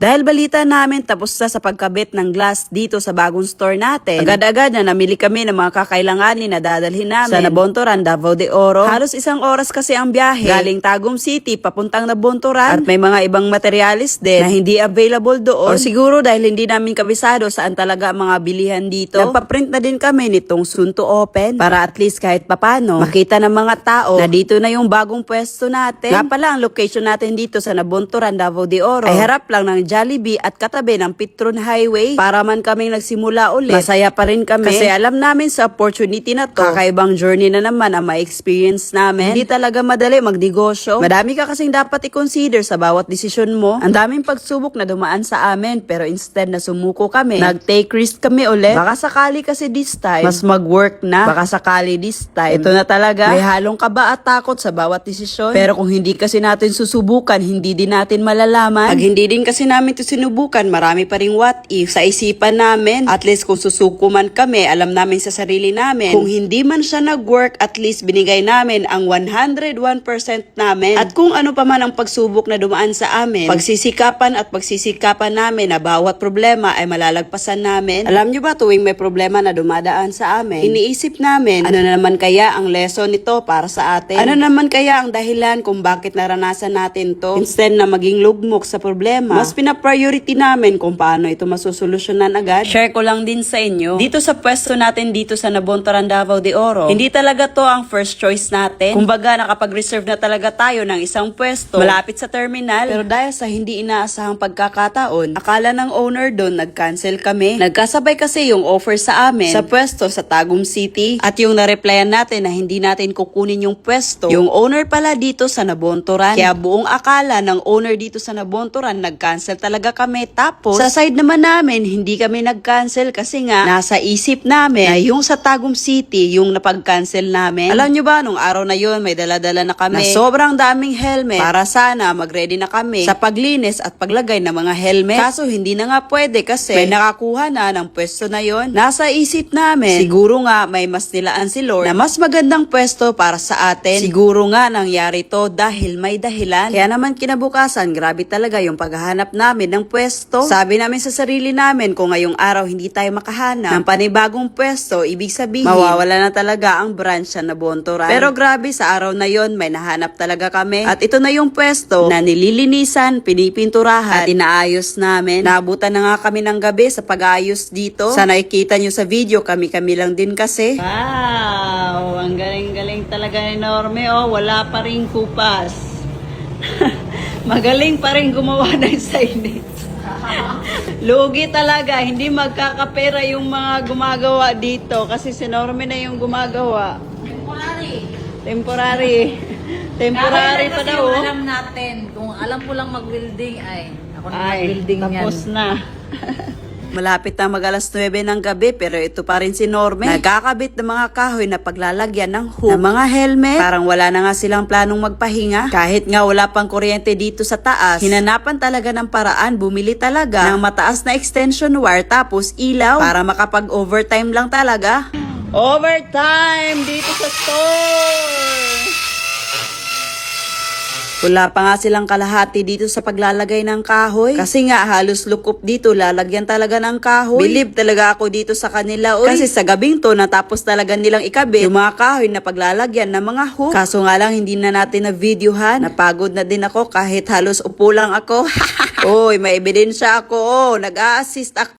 Dahil balita namin tapos na sa pagkabit ng glass dito sa bagong store natin, agad-agad na namili kami ng mga kakailanganin na dadalhin namin sa Nabunturan, Davao de Oro. Halos 1 oras kasi ang biyahe galing Tagum City papuntang Nabunturan at may mga ibang materialis din na hindi available doon. O siguro dahil hindi namin kabisado saan talaga ang mga bilihan dito. Nagpa-print na din kami nitong soon to open para at least kahit papano makita ng mga tao na dito na yung bagong pwesto natin. Nga pala ang location natin dito sa Nabunturan, Davao de Oro ay harap lang ng Jollibee at katabi ng Petron Highway. Para man kaming nagsimula ulit, masaya pa rin kami kasi alam namin sa opportunity na to, kakaibang journey na naman ang ma-experience namin. Hindi talaga madali magnegosyo. Madami ka kasing dapat i-consider sa bawat desisyon mo. Ang daming pagsubok na dumaan sa amin pero instead na sumuko kami, nag-take risk kami ulit. Baka sakali kasi this time, mas mag-work na. Baka sakali this time, ito na talaga. May halong kaba at takot sa bawat desisyon. Pero kung hindi kasi natin susubukan, hindi din natin malalaman. Pag hindi din kasi namin ito sinubukan, marami pa ring what if sa isipan namin. At least kung susuko man kami, alam namin sa sarili namin. Kung hindi man siya nag-work, at least binigay namin ang 101% namin. At kung ano pa man ang pagsubok na dumaan sa amin, pagsisikapan namin na bawat problema ay malalagpasan namin. Alam nyo ba, tuwing may problema na dumadaan sa amin, iniisip namin, ano na naman kaya ang lesson nito para sa atin? Ano naman kaya ang dahilan kung bakit naranasan natin to? Instead na maging lugmok sa problema, mas pina-priority namin kung paano ito masusolusyonan agad. Share ko lang din sa inyo, dito sa pwesto natin dito sa Nabunturan, Davao de Oro, hindi talaga to ang first choice natin. Kumbaga, nakapag-reserve na talaga tayo ng isang pwesto malapit sa terminal. Pero dahil sa hindi inaasahang pagkakataon, akala ng owner doon nag-cancel kami. Nagkasabay kasi yung offer sa amin sa pwesto sa Tagum City at yung na-replyan natin na hindi natin kukunin yung pwesto, yung owner pala dito sa Nabunturan. Kaya buong akala ng owner dito sa Nabunturan, nag-cancel talaga kami. Tapos, sa side naman namin, hindi kami nag-cancel kasi nga, nasa isip namin na yung sa Tagum City, yung napag-cancel namin. Alam nyo ba, nung araw na yon may dala-dala na kami na sobrang daming helmet para sana mag-ready na kami sa paglinis at paglagay ng mga helmet. Kaso, hindi na nga pwede kasi may nakakuha na ng pwesto na yon. Nasa isip namin, siguro nga may mas nilaan si Lord na mas magandang pwesto para sa atin. Siguro nga nangyari to dahil may dahilan. Kaya naman kinabukasan, grabe talaga yung paghahanap namin ng pwesto. Sabi namin sa sarili namin, kung ngayong araw hindi tayo makahanap ng panibagong pwesto, ibig sabihin, mawawala na talaga ang branch sa Nabunturan. Pero grabe, sa araw na yon may nahanap talaga kami. At ito na yung pwesto na nililinisan, pinipinturahan, at inaayos namin. Naabutan na nga kami ng gabi sa pag-ayos dito. Sa nakikita nyo sa video, kami-kami lang din kasi. Wow! Ang galing-galing talaga ni Norme. Oh, wala pa rin kupas. Magaling pa rin gumawa ng signage. Lugi talaga, hindi magkakapera yung mga gumagawa dito kasi si Norme na yung gumagawa. Temporary pa daw. Alam natin, kung alam ko lang mag-building ay ako na mag-building yan. Tapos na. Malapit na mag-alas 9 ng gabi pero ito pa rin si Norme. Nagkakabit ng mga kahoy na paglalagyan ng hook ng mga helmet. Parang wala na nga silang planong magpahinga. Kahit nga wala pang kuryente dito sa taas, hinanapan talaga ng paraan, bumili talaga ng mataas na extension wire tapos ilaw para makapag-overtime lang talaga. Overtime dito sa store! Wala pa nga silang kalahati dito sa paglalagay ng kahoy. Kasi nga halos lukop dito, lalagyan talaga ng kahoy. Believe talaga ako dito sa kanila. Kasi sa gabing to, natapos talaga nilang ikabit yung mga kahoy na paglalagyan ng mga hook. Kaso nga lang, hindi na natin na videohan. Napagod na din ako kahit halos upo lang ako. Oy, may ebidensya ako. Nag-a-assist ako.